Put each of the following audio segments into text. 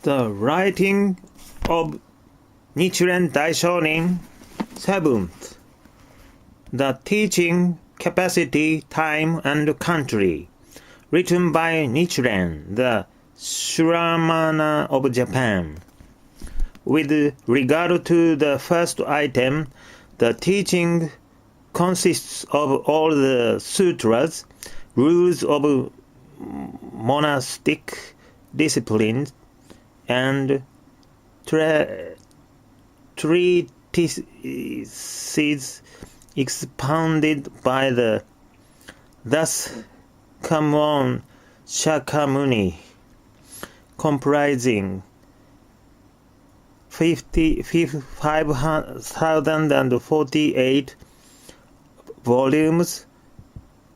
The writing of Nichiren Daishonin 7th. The teaching capacity, time, and country. Written by Nichiren, the Shuramana of Japan. With regard to the first item, the teaching consists of all the sutras, rules of monastic discipline, and treatises expounded by the thus come on Shakyamuni, comprising 5,048 volumes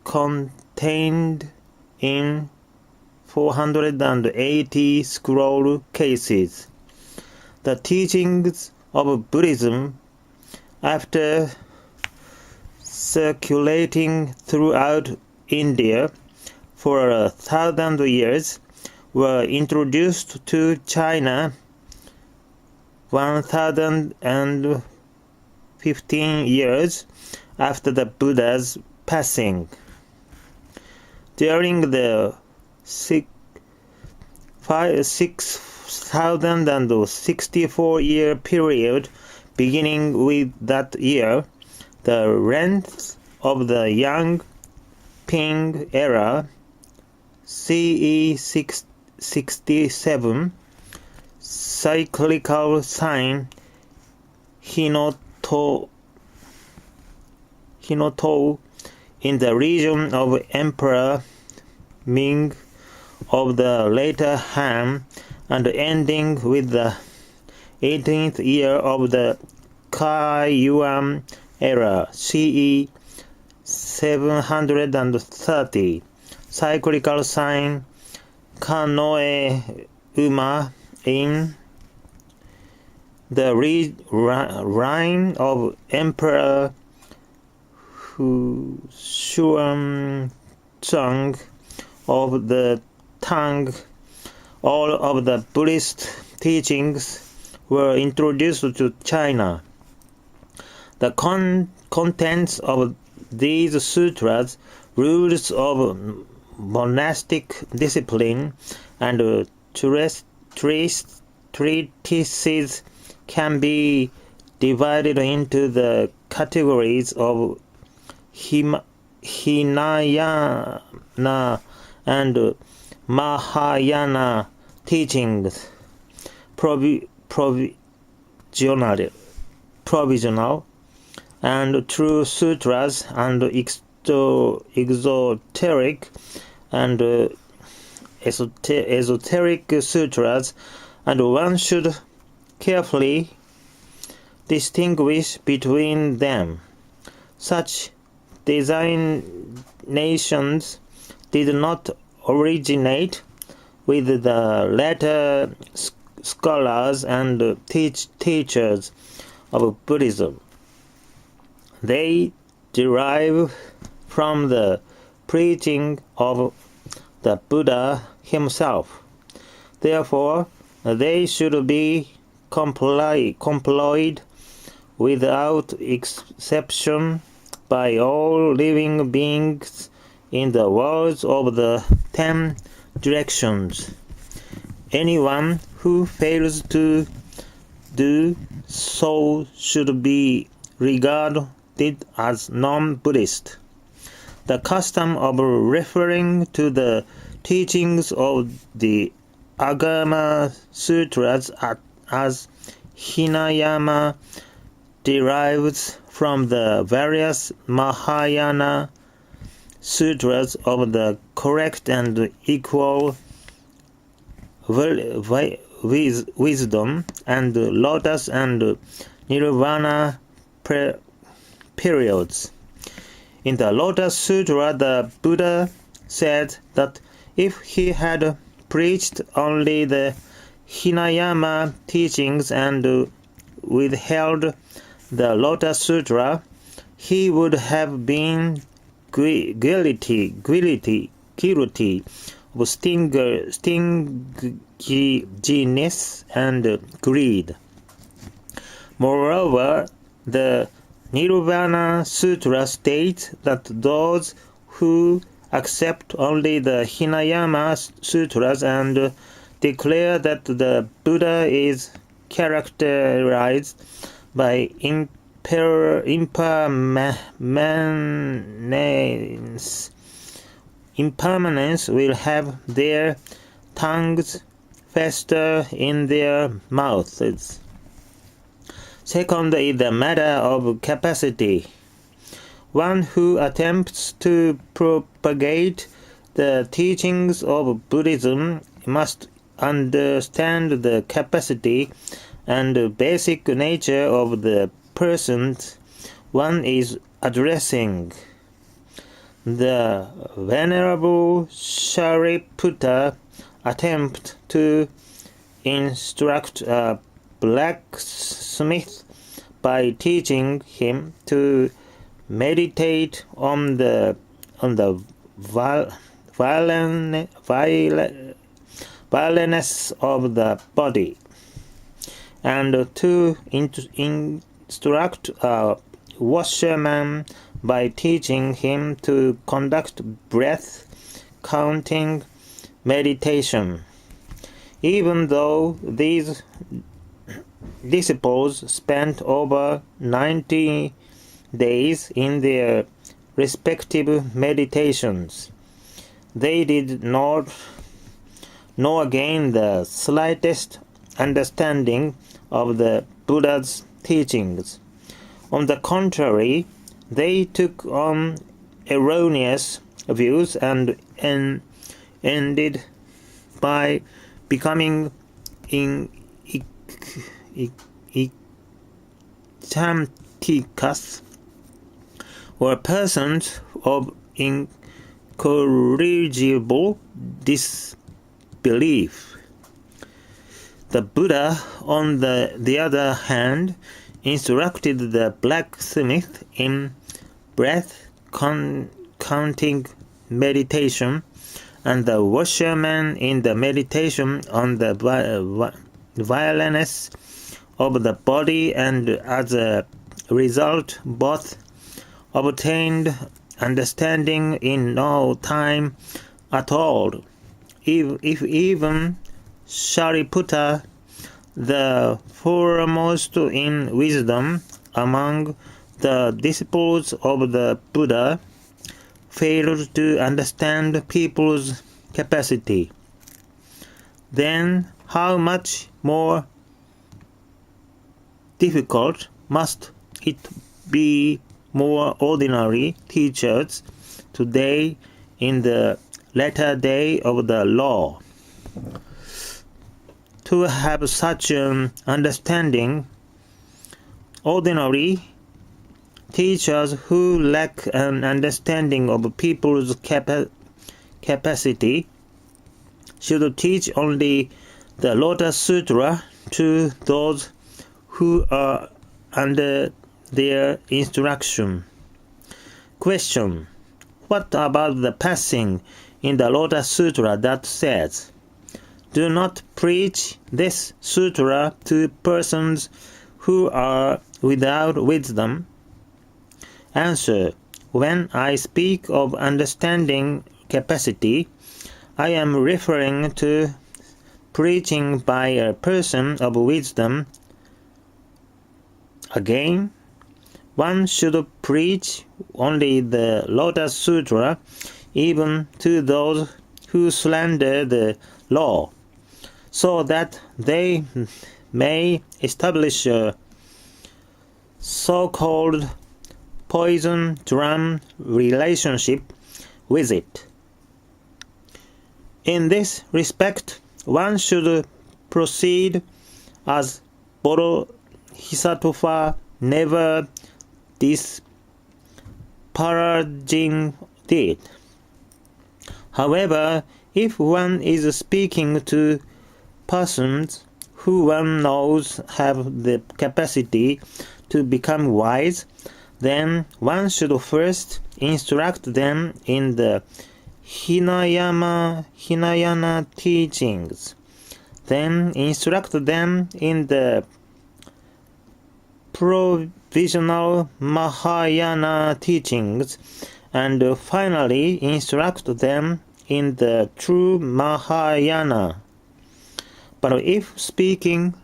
contained in 480 scroll cases. The teachings of Buddhism, after circulating throughout India for 1,000 years, were introduced to China 1,015 years after the Buddha's passing. During the 6,064-year period beginning with that year, the length of the Yang Ping era, CE 67, cyclical sign Hinoto in the region of Emperor Ming of the later Han, and ending with the 18th year of the Kyou era, CE 730, cyclical sign Kanoe Uma in the reign of Emperor Shou of the Tang. All of the Buddhist teachings were introduced to China. The contents of these sutras, rules of monastic discipline, and treatises can be divided into the categories of Hinayana and Mahayana teachings, provisional and true sutras, and exoteric and esoteric sutras, and one should carefully distinguish between them. Such designations did not originate with the later scholars and teachers of Buddhism. They derive from the preaching of the Buddha himself. Therefore, they should be employed without exception by all living beings in the words of the 10 directions. Anyone who fails to do so should be regarded as non-Buddhist. The custom of referring to the teachings of the Agama Sutras as Hinayana derives from the various Mahayana sutras of the correct and equal wisdom and lotus and nirvana periods. In the Lotus Sutra, the Buddha said that if he had preached only the Hinayana teachings and withheld the Lotus Sutra, he would have been guilty of stinginess and greed. Moreover, the Nirvana Sutra states that those who accept only the Hinayana Sutras and declare that the Buddha is characterized by impermanence will have their tongues fester in their mouths. Second is the matter of capacity. One who attempts to propagate the teachings of Buddhism must understand the capacity and basic nature of the person one is addressing. The Venerable Sariputta attempted to instruct a blacksmith by teaching him to meditate on the violence of the body, and to instruct a washerman by teaching him to conduct breath counting meditation. Even though these disciples spent over 90 days in their respective meditations, they did not gain the slightest understanding of the Buddha's teachings. On the contrary, they took on erroneous views and ended by becoming ectanticus, or persons of incorrigible disbelief. The Buddha, on the other hand, instructed the blacksmith in breath counting meditation, and the washerman in the meditation on the violence of the body, and as a result both obtained understanding in no time at all. If even Sariputta, the foremost in wisdom among the disciples of the Buddha, failed to understand people's capacity, then how much more difficult must it be more ordinary teachers today in the latter day of the law to have such an understanding. Ordinary teachers who lack an understanding of people's capacity should teach only the Lotus Sutra to those who are under their instruction. Question: what about the passing in the Lotus Sutra that says, "Do not preach this sutra to persons who are without wisdom"? Answer: when I speak of understanding capacity, I am referring to preaching by a person of wisdom. Again, one should preach only the Lotus Sutra even to those who slander the law, so that they may establish a so-called poison drum relationship with it. In this respect, one should proceed as Bodhisattva never disparaging did. However, if one is speaking to persons who one knows have the capacity to become wise, then one should first instruct them in the Hinayana teachings. Then instruct them in the provisional Mahayana teachings, and finally instruct them in the true Mahayana. But if speaking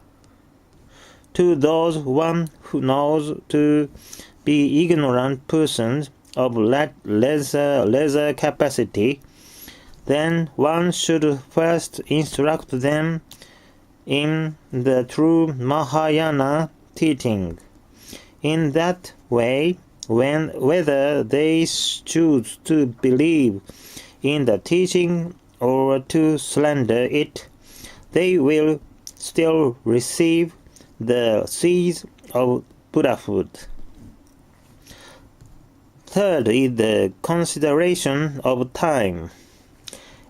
to those one who knows to be ignorant persons of lesser capacity, then one should first instruct them in the true Mahayana teaching. In that way, whether they choose to believe in the teaching or to slander it, they will still receive the seeds of Buddhahood. Third is the consideration of time.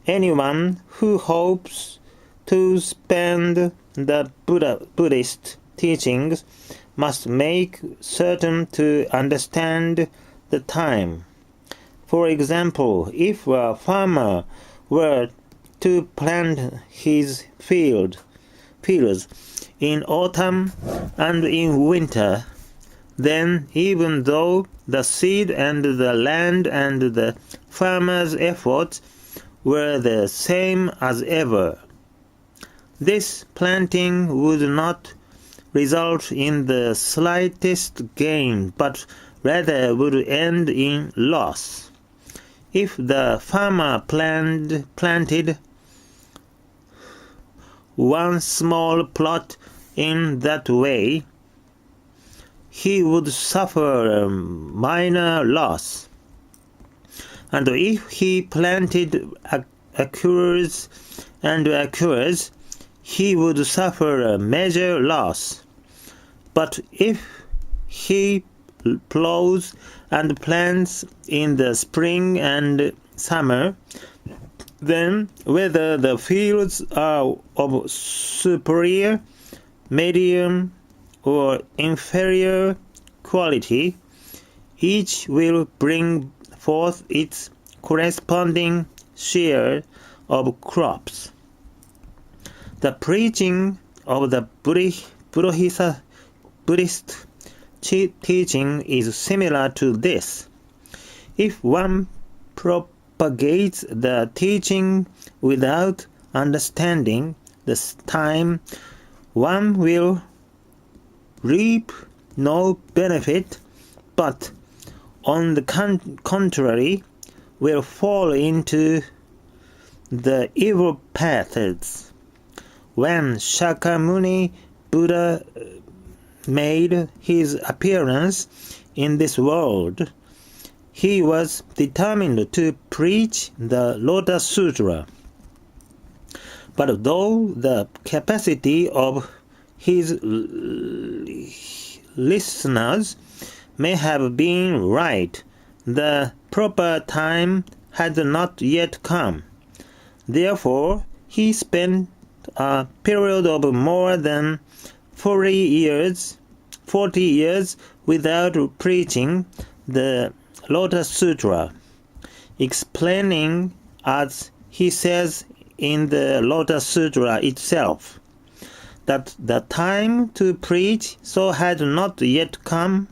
Anyone who hopes to spend the Buddhist teachings must make certain to understand the time. For example, if a farmer were to plant his fields in autumn and in winter, then even though the seed and the land and the farmer's efforts were the same as ever, this planting would not result in the slightest gain, but rather would end in loss. If the farmer planted one small plot in that way, he would suffer a minor loss. And if he planted acres and acres, he would suffer a major loss. But if he plows and plants in the spring and summer, then whether the fields are of superior, medium, or inferior quality, each will bring forth its corresponding share of crops. The preaching of the Buddhist teaching is similar to this. If one propagates the teaching without understanding the time, one will reap no benefit, but on the contrary will fall into the evil paths. When Shakyamuni Buddha made his appearance in this world, he was determined to preach the Lotus Sutra. But though the capacity of his listeners may have been right, the proper time had not yet come. Therefore, he spent a period of more than 40 years without preaching the Lotus Sutra, explaining, as he says in the Lotus Sutra itself, that the time to preach so had not yet come.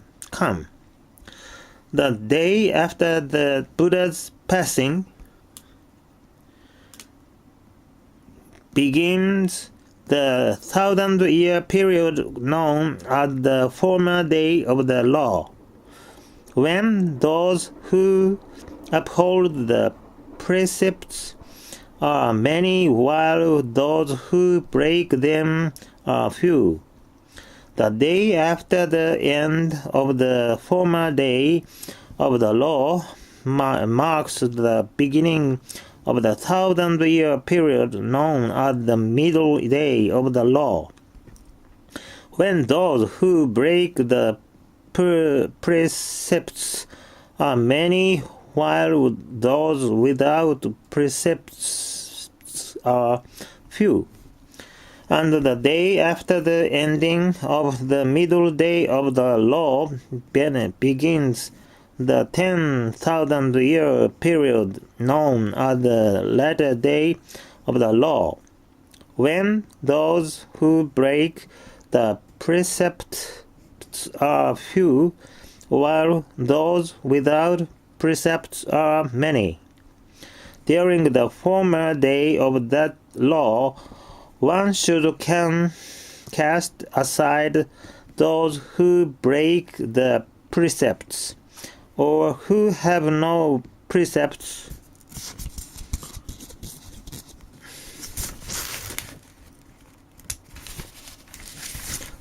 The day after the Buddha's passing begins the 1,000-year period known as the former day of the law, when those who uphold the precepts are many while those who break them are few. The day after the end of the former day of the law marks the beginning of the 1,000-year period known as the middle day of the law, when those who break the precepts are many while those without precepts are few. And the day after the ending of the middle day of the law begins the 10,000-year period known as the latter day of the law, when those who break the precepts are few, while those without precepts are many. During the former day of that law, one should cast aside those who break the precepts, or who have no precepts,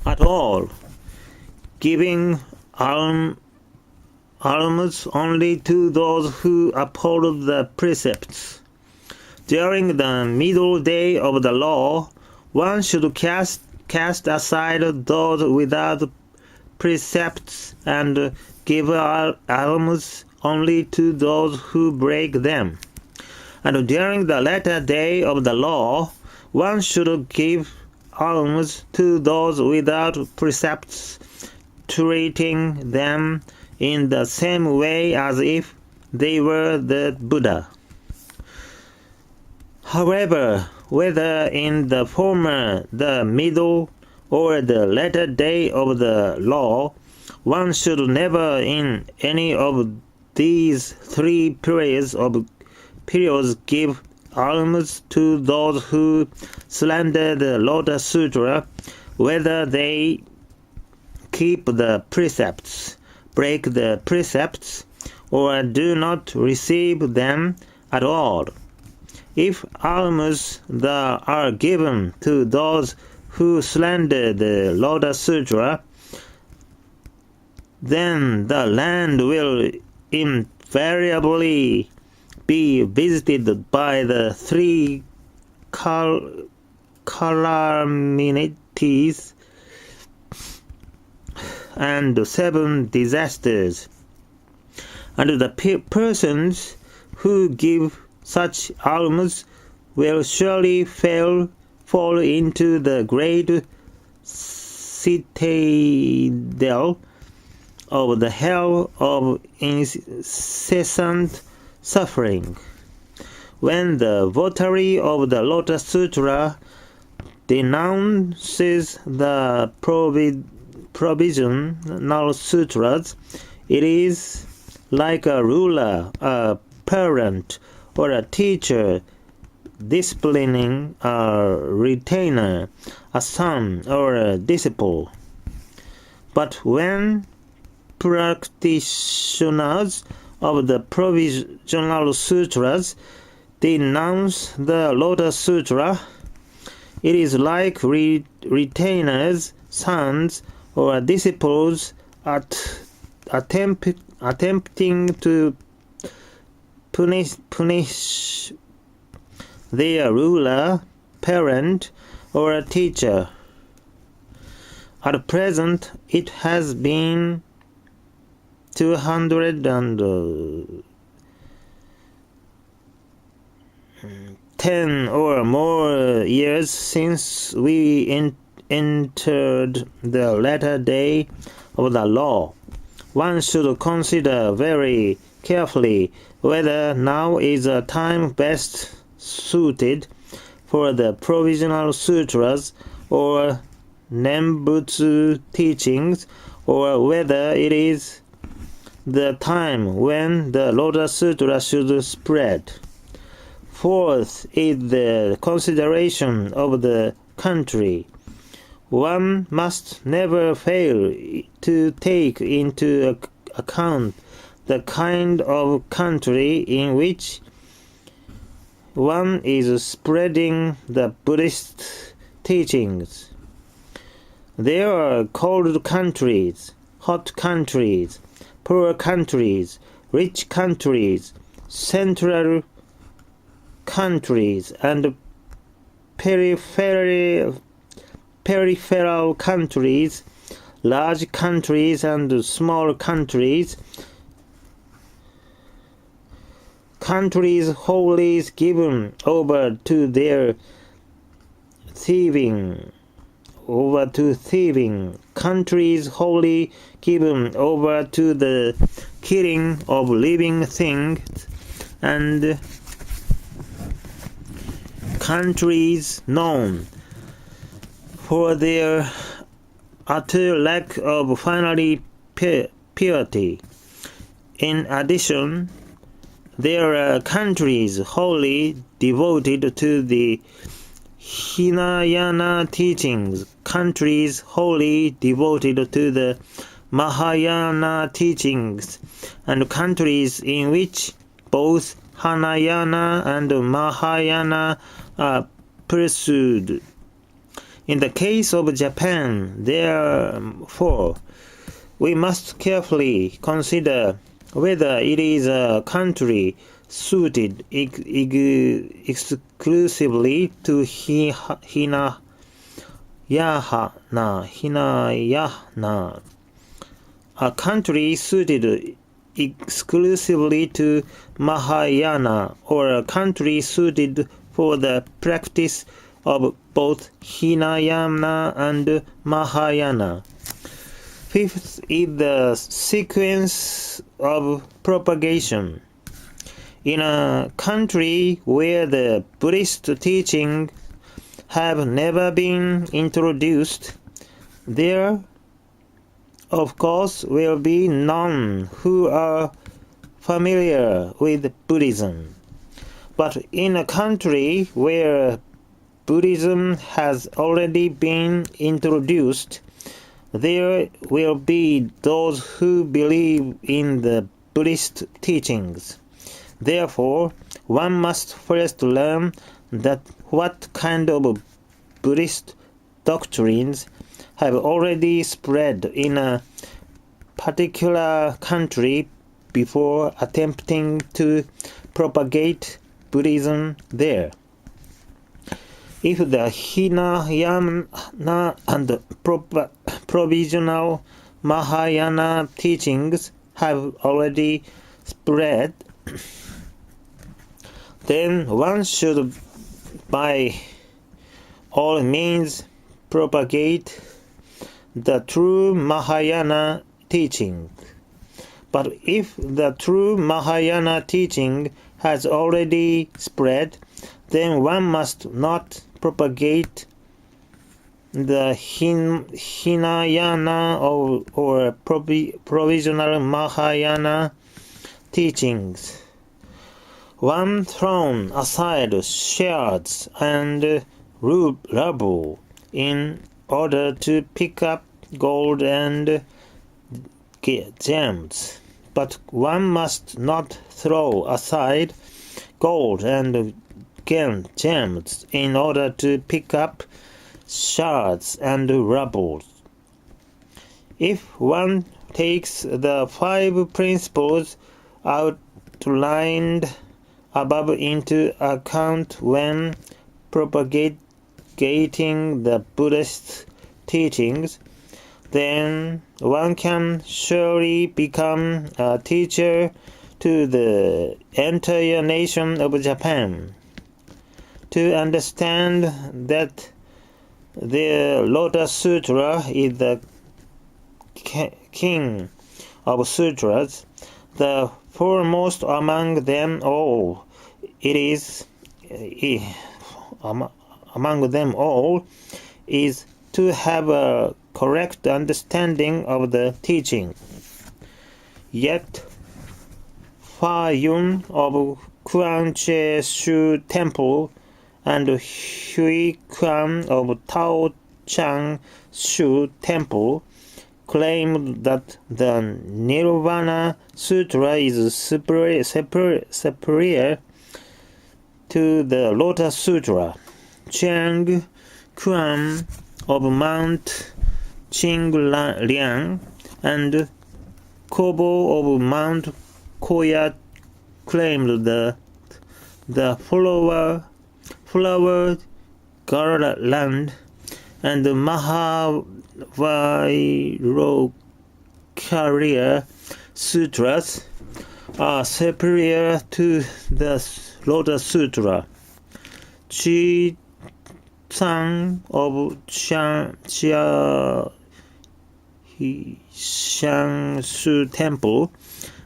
at all, giving alms only to those who uphold the precepts. During the middle day of the law, one should cast aside those without precepts and give alms only to those who break them. And during the latter day of the law, one should give alms to those without precepts, treating them in the same way as if they were the Buddha. However, whether in the former, the middle, or the latter day of the law, one should never in any of these three periods give alms to those who slander the Lotus Sutra, whether they keep the precepts, break the precepts, or do not receive them at all. If alms are given to those who slander the Lotus Sutra, then the land will invariably be visited by the three calamities and 7 disasters, and the persons who give such alms will surely fall into the great citadel of the hell of incessant suffering. When the votary of the Lotus Sutra denounces the provisional sutras, it is like a ruler, a parent, or a teacher disciplining a retainer, a son, or a disciple. But when practitioners of the provisional sutras denounce the Lotus Sutra, it is like retainers, sons, or disciples attempting to punish their ruler, parent, or teacher. At present, it has been 210 or more years since we entered the latter day of the law. One should consider very carefully whether now is a time best suited for the provisional sutras or Nembutsu teachings, or whether it is the time when the Lotus Sutra should spread. Fourth is the consideration of the country. One must never fail to take into account the kind of country in which one is spreading the Buddhist teachings. There are cold countries, hot countries, poor countries, rich countries, central countries, and peripheral countries, large countries and small countries, countries wholly given over to thieving, countries wholly given over to the killing of living things, and countries known for their utter lack of finally purity. In addition, there are countries wholly devoted to the Hinayana teachings, countries wholly devoted to the Mahayana teachings, and countries in which both Hinayana and Mahayana are pursued. In the case of Japan, therefore, we must carefully consider whether it is a country suited exclusively to Hinayana, a country suited exclusively to Mahayana, or a country suited for the practice of both Hinayana and Mahayana. Fifth is the sequence of propagation. In a country where the Buddhist teachings have never been introduced, there, of course, will be none who are familiar with Buddhism. But in a country where Buddhism has already been introduced, there will be those who believe in the Buddhist teachings. Therefore, one must first learn that what kind of Buddhist doctrines have already spread in a particular country before attempting to propagate Buddhism there. If the Hinayana and provisional Mahayana teachings have already spread, then one should by all means propagate the true Mahayana teaching. But if the true Mahayana teaching has already spread, then one must not propagate the Hinayana or provisional Mahayana teachings. One thrown aside shards and rubble in order to pick up gold and gems, but one must not throw aside gold and gems in order to pick up shards and rubble. If one takes the 5 principles outlined above into account when propagating the Buddhist teachings, then one can surely become a teacher to the entire nation of Japan. To understand that the Lotus Sutra is the king of sutras, the foremost among them all, among them all is to have a correct understanding of the teaching. Yet, Fa Yun of Counrty Shou Temple and Hui Quan of Tao Chang Shou Temple claim that the Nirvana Sutra is superior to the Lotus Sutra. Chang Quan of Mount Qingliang and Kobo of Mount Koya claimed that the flower garland and the Mahavairokarya Sutras are superior to the Lotus Sutra. Chi Tsang of Xiangshu Temple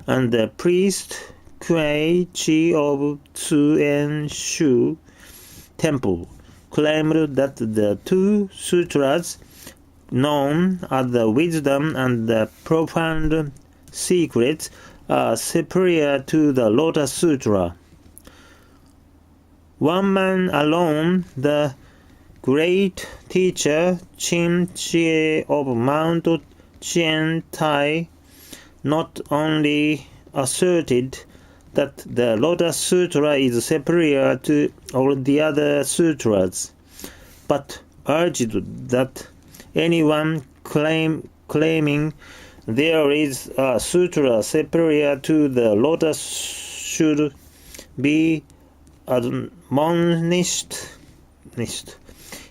and the priest Kyou of Shou and Shou temple claimed that the two sutras known as the wisdom and the profound secrets are superior to the Lotus Sutra. One man alone, the great teacher Chim Chie of Mount Chien Tai, not only asserted that the Lotus Sutra is superior to all the other sutras, but urged that anyone claiming there is a sutra superior to the Lotus should be admonished.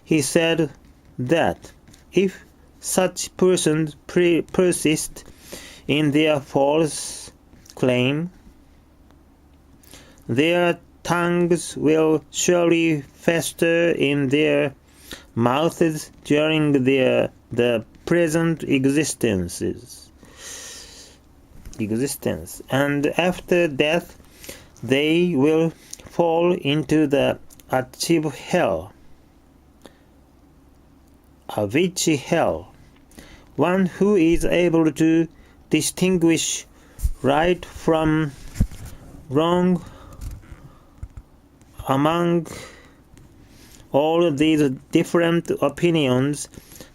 He said that if such persons persist in their false claim, their tongues will surely fester in their mouths during the present existence, and after death they will fall into the Avicii hell. One who is able to distinguish right from wrong among all these different opinions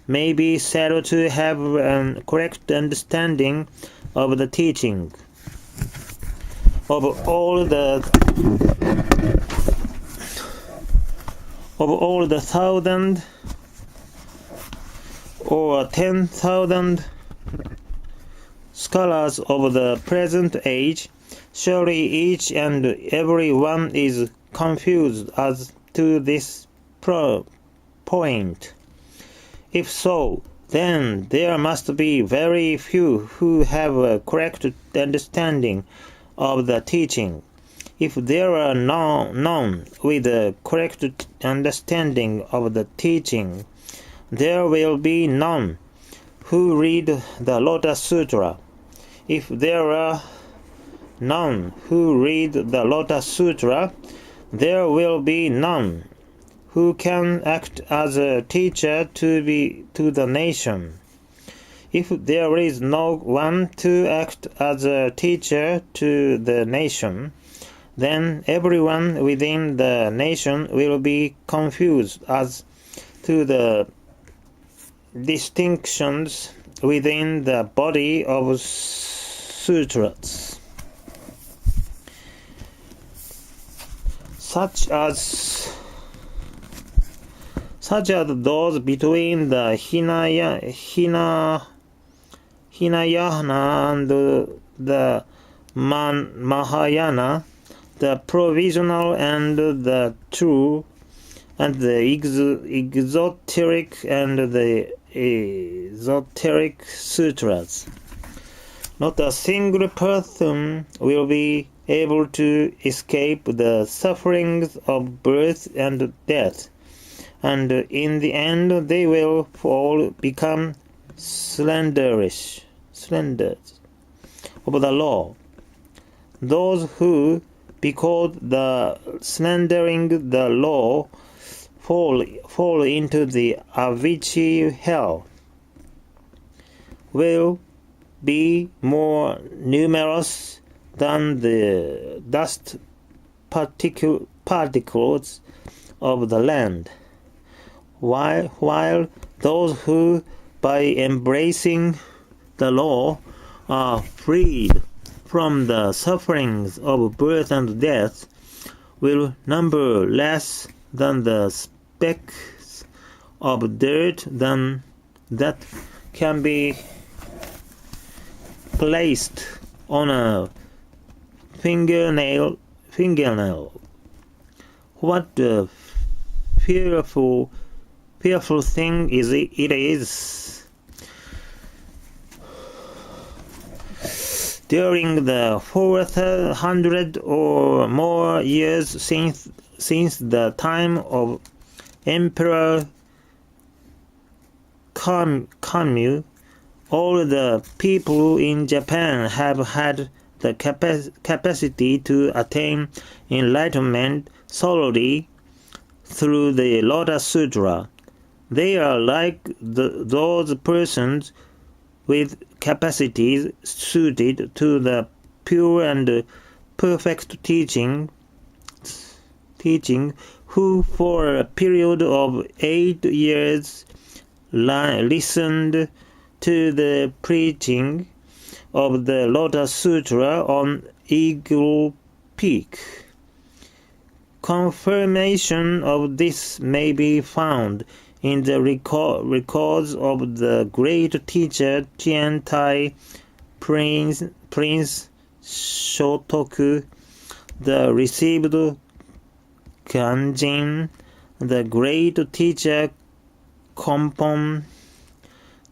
may be said to have a correct understanding of the teaching. Of all the 1,000 or 10,000 scholars of the present age, surely each and every one is confused as to this point. If so, then there must be very few who have a correct understanding of the teaching. If there are none with a correct understanding of the teaching, there will be none who read the Lotus Sutra. If there are none who read the Lotus Sutra, there will be none who can act as a teacher to the nation. If there is no one to act as a teacher to the nation, then everyone within the nation will be confused as to the distinctions within the body of sutras, such as those between the Hinayana and the Mahayana, the provisional and the true, and the exoteric and the esoteric sutras. Not a single person will be able to escape the sufferings of birth and death, and in the end they will all become slenders of the law. Those who, because the slandering the law, fall into the Avicii hell, will be more numerous than the dust particles of the land, while those who, by embracing the law, are freed from the sufferings of birth and death, will number less than the specks of dirt that can be placed on a fingernail. What a fearful thing it is. During the 400 or more years since the time of Emperor Kyou, all the people in Japan have had the capacity to attain enlightenment solely through the Lotus Sutra. They are like those persons with capacities suited to the pure and perfect teaching who for a period of 8 years listened to the preaching of the Lotus Sutra on Eagle Peak. Confirmation of this may be found in the records of the great teacher Tian Tai, Prince Shotoku, the received Ganjin, the great teacher Kompon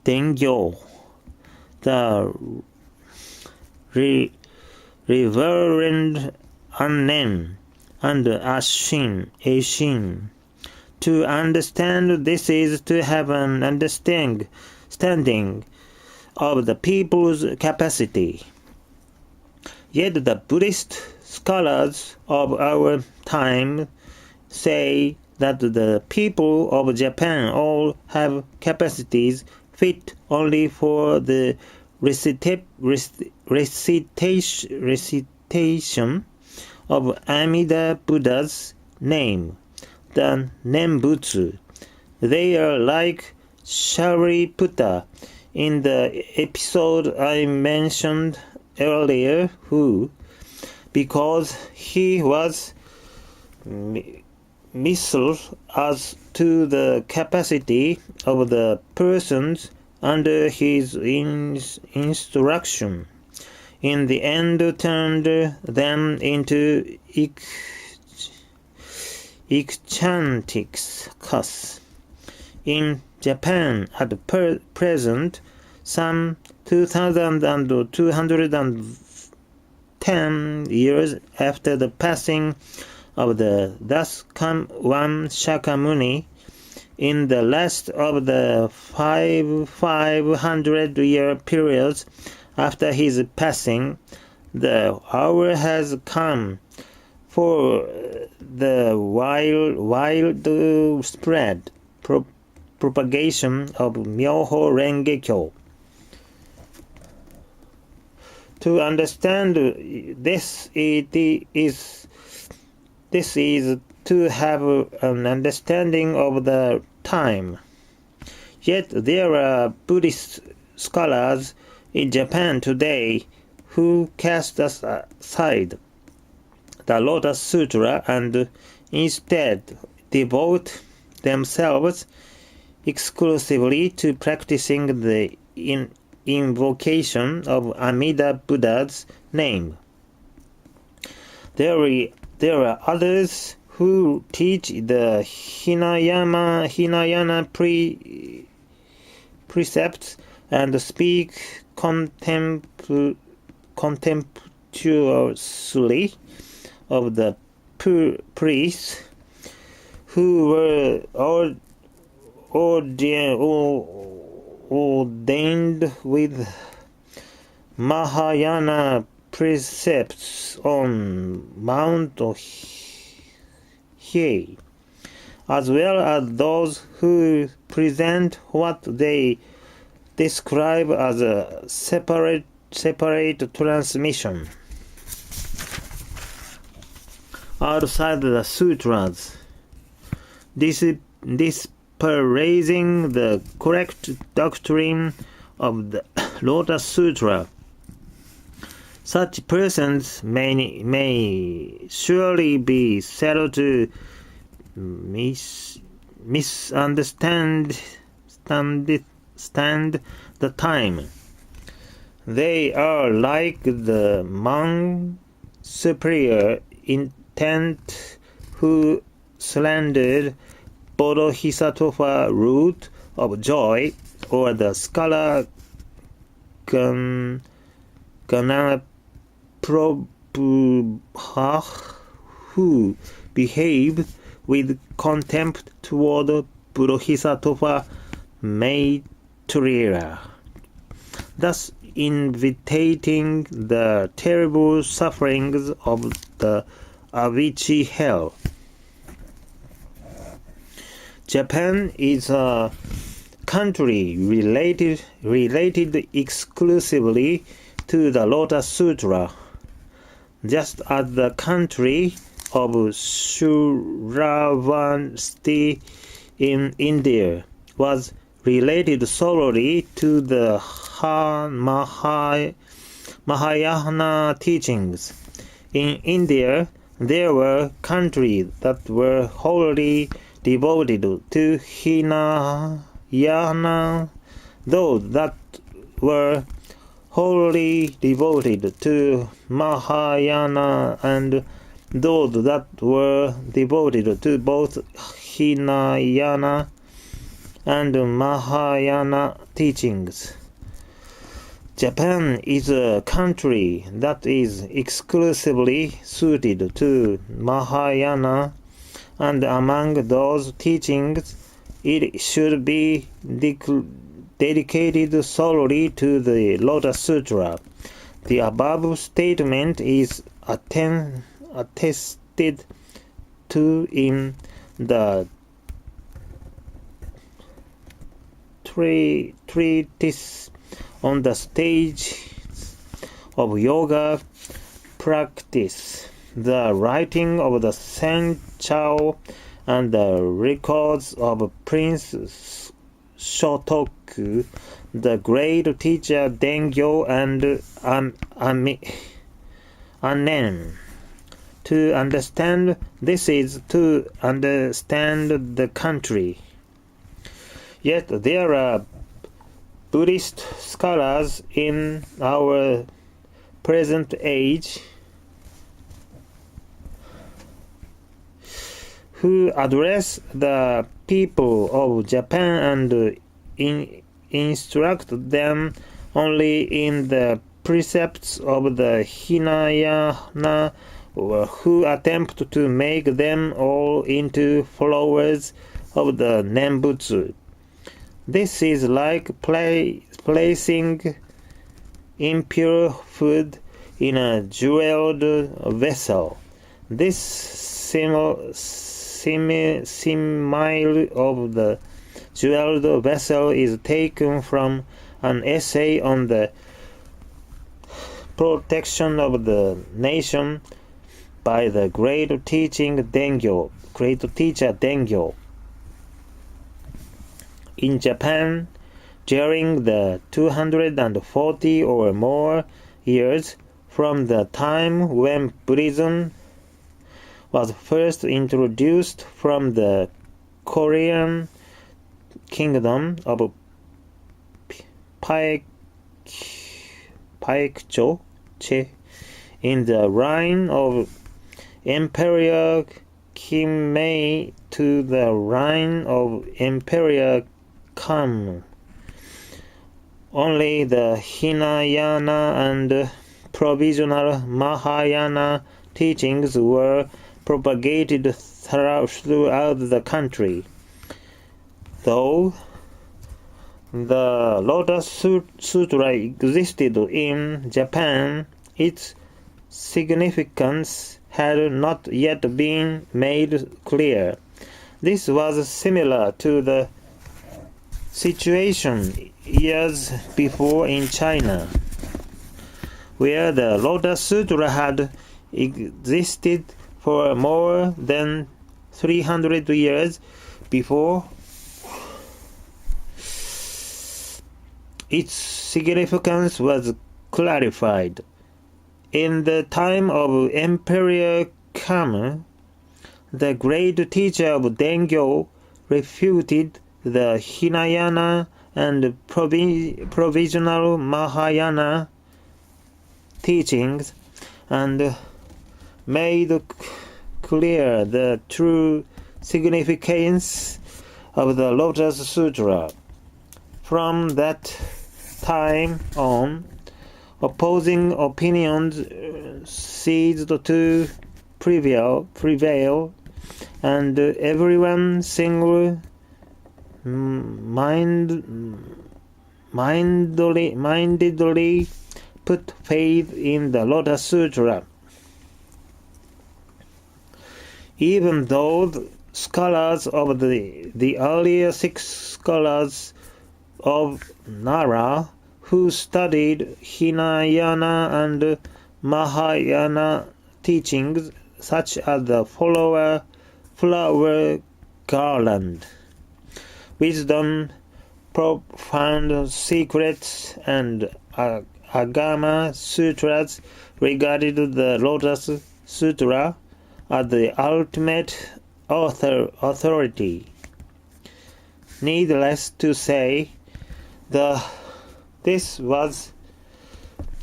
Dengyo, the Reverend Annen, and Ashin. To understand this is to have an understanding of the people's capacity. Yet the Buddhist scholars of our time say that the people of Japan all have capacities fit only for the recitation of Amida Buddha's name, the Nembutsu. They are like Sariputta in the episode I mentioned earlier, who, because he was misled as to the capacity of the persons under his instruction, in the end turned them into eccentrics. In Japan at present, some 2,210 years after the passing of the thus come one Shakyamuni, in the last of the 500-year periods after his passing, the hour has come for the widespread propagation of Myoho Renge Kyo. To understand this is to have an understanding of the time. Yet there are Buddhist scholars in Japan today who cast aside the Lotus Sutra and instead devote themselves exclusively to practicing the invocation of Amida Buddha's name. There are others who teach the Hinayana precepts and speak contemptuously of the priests who were ordained with Mahayana precepts on Mount Hiei, as well as those who present what they describe as a separate transmission outside the sutras, disparaging the correct doctrine of the Lotus Sutra. Such persons may surely be said to misunderstand the time. They are like the monk superior intent who slandered Bodhisattva root of joy, or the scholar Ganaprabhuha who behaved with contempt toward Bodhisattva Maitreya. thus inviting the terrible sufferings of the Avicii hell. Japan is a country related exclusively to the Lotus Sutra, just as the country of Shravasti in India was related solely to the Mahayana teachings. In India, there were countries that were wholly devoted to Hinayana, those that were wholly devoted to Mahayana, and those that were devoted to both Hinayana and Mahayana teachings. Japan is a country that is exclusively suited to Mahayana, and among those teachings, it should be dedicated solely to the Lotus Sutra. The above statement is attested to in the treatise on the stage of yoga practice, the writing of the Saint Chao, and the records of Prince Shotoku, the great teacher Dengyo, and Annen. To understand this is to understand the country. Yet there are Buddhist scholars in our present age who address the people of Japan and instruct them only in the precepts of the Hinayana, or who attempt to make them all into followers of the Nembutsu. This is like placing impure food in a jeweled vessel. This simile of the jeweled vessel is taken from an essay on the protection of the nation by the great teacher Dengyo. In Japan, during the 240 or more years from the time when Buddhism was first introduced from the Korean kingdom of Paekcho in the reign of Emperor Kinmei to the reign of Emperor Kyou, only the Hinayana and provisional Mahayana teachings were propagated throughout the country. Though the Lotus Sutra existed in Japan, its significance had not yet been made clear. This was similar to the situation years before in China, where the Lotus Sutra had existed for more than 300 years before. Its significance was clarified. In the time of Emperor Kyou, the great teacher of Dengyo refuted the Hinayana and provisional Mahayana teachings and made clear the true significance of the Lotus Sutra. From that time on, opposing opinions ceased to prevail, and everyone single-mindedly mindedly put faith in the Lotus Sutra. Even though the scholars of the earlier 6 scholars of Nara who studied Hinayana and Mahayana teachings such as the flower garland, wisdom, profound secrets, and Agama Sutras regarded the Lotus Sutra as the ultimate authority. Needless to say, this was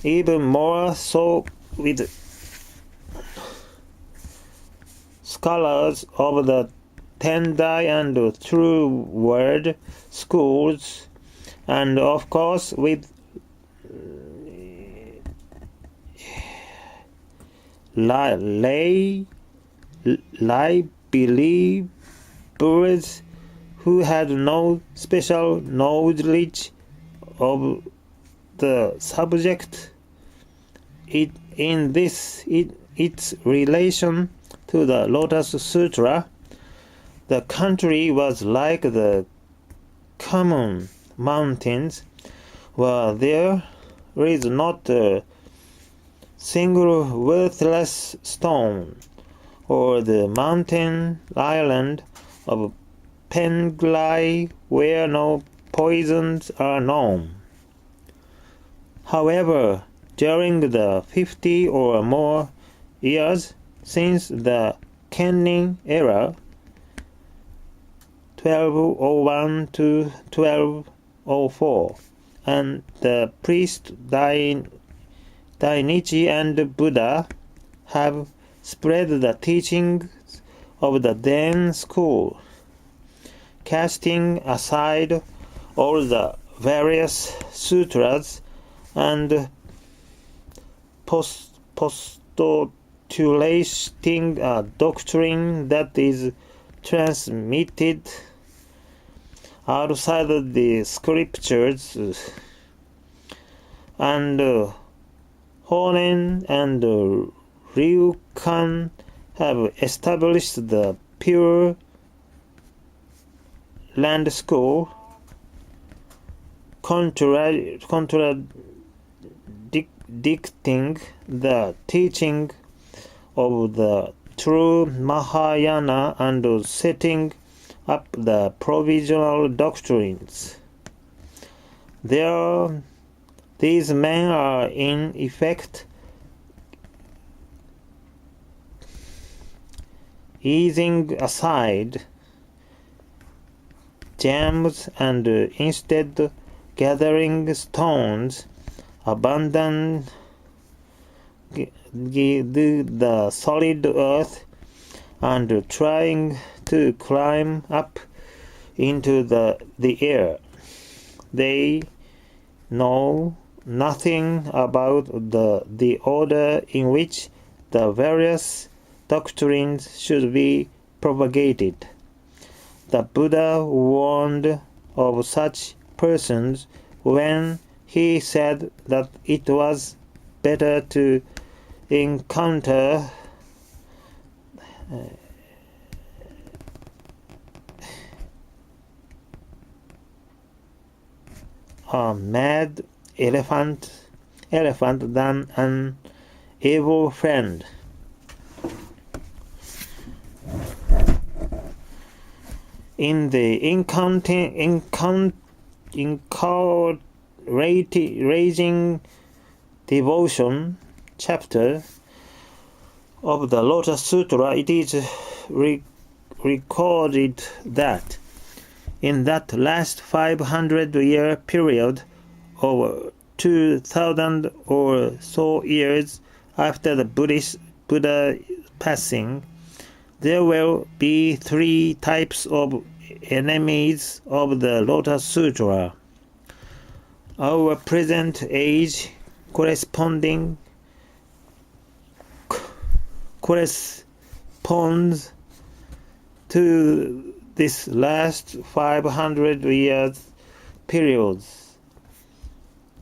even more so with scholars of the Tendai and True Word schools, and of course with lay believers who had no special knowledge of the subject. Its relation to the Lotus Sutra, the country was like the common mountains, where there is not a single worthless stone, or the mountain island of Penglai, where no poisons are known. However, during the 50 or more years since the Kennin era, 1201 to 1204, and the priest Dainichi and Buddha have spread the teachings of the Zen school, casting aside all the various sutras and postulating a doctrine that is transmitted outside of the scriptures, and Honen and Ryukan have established the Pure Land School, contradicting the teaching of the true Mahayana and setting up the provisional doctrines. These men are in effect easing aside gems and instead gathering stones, abandon the solid earth, and trying to climb up into the air. They know nothing about the order in which the various doctrines should be propagated. The Buddha warned of such persons when he said that it was better to encounter a mad elephant than an evil friend. In the encouraging devotion chapter of the Lotus Sutra, it is recorded that in that last 500-year period, over 2,000 or so years after the Buddha passing, there will be 3 types of enemies of the Lotus Sutra. Our present age corresponds to this last 500 years periods.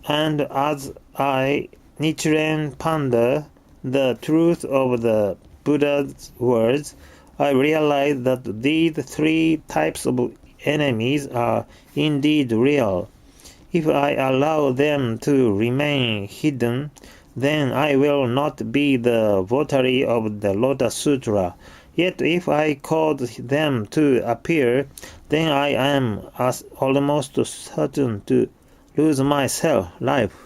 And as I Nichiren ponder the truth of the Buddha's words, I realize that these three types of enemies are indeed real. If I allow them to remain hidden, then I will not be the votary of the Lotus Sutra. Yet if I cause them to appear, then I am almost certain to lose my life.